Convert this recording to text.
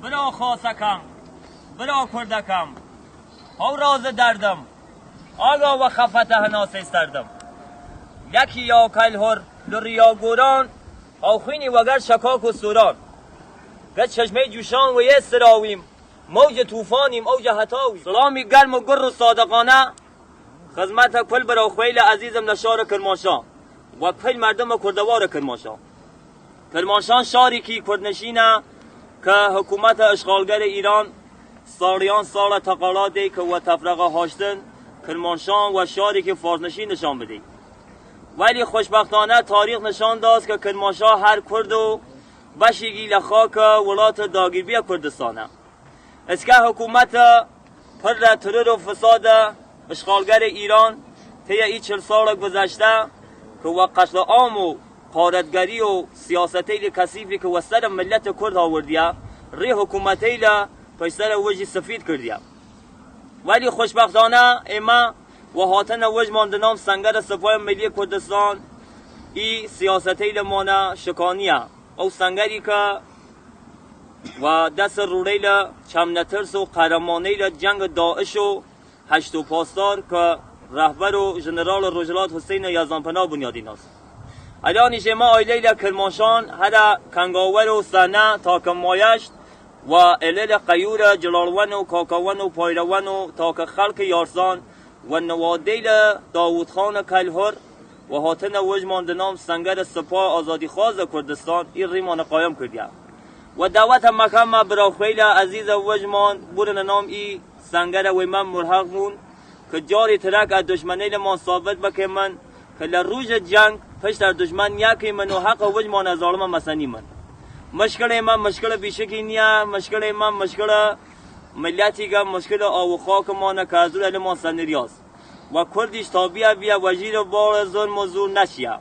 برا خاصکم برا کردکم ها راز دردم آگا و خفت هناس استردم یکی یا کلهر لریا گوران ها خوینی وگر شکاک و سوران گه چشمه جوشان و یه سراویم موج توفانیم اوج هتاویم سلامی گرم و گر و صادقانه خدمت کل برا خویل عزیزم لشار کرمانشاه و کل مردم کردوار کرمانشاه. کرمانشاه شاری کی کردنشینه که حکومت اشغالگر ایران سالیان سال تقالاده که و تفرقه هاشتن کرمانشاه و شاری که فارسنشین نشان بده. ولی خوشبختانه تاریخ نشان داد که کرمانشاه هر کرد و بشیگی لخاک ولایت داگیربی کردستانه. اسکه حکومت پر ترور و فساد اشغالگر ایران طی این 40 سال گذشته که و قتل عام و غارتگری و سیاستی کثیفی که وسط ملت کرد آوردیه ری حکومتی پیسر وجه سفید کردیه. ولی خوشبختانه اما و هاتن وجه ماندنام سنگر سپاه ملی کردستان ای سیاستی لمانه شکانیه او سنگری که و دست روڑیل چمنترس و قهرمانیل جنگ داعش و هشت پاسدار که رهبر و جنرال رجلات حسین یزدانپناه بنیادین است. الانیش ما آیلیل کرمانشان هر کنگاور و سنه تا کمایشت و الیل قیور جلالون و کاکاون و پایروون و تا که خلق یارسان و نوادیل داود خان کلهر و هاتن وجه ماندنام سنگر سپاه آزادی خواز کردستان این ریمان قایم کردیه. و دعوت مکم برا خیلی عزیز وجمان بودن نام ای سنگر و من مرحق مون که جاری ترک از دشمنی من ثابت بکه من که لروج جنگ پشت در دشمن یکی من و حق وجمان از ظالم مسانی من مشکل من مشکل بیشکی نیا مشکل من مشکل ملیتی که مشکل آو خاک ما که از دور علمان سنریاست و کردیش تا بیا وزیر بار ظلم و زور نشیه.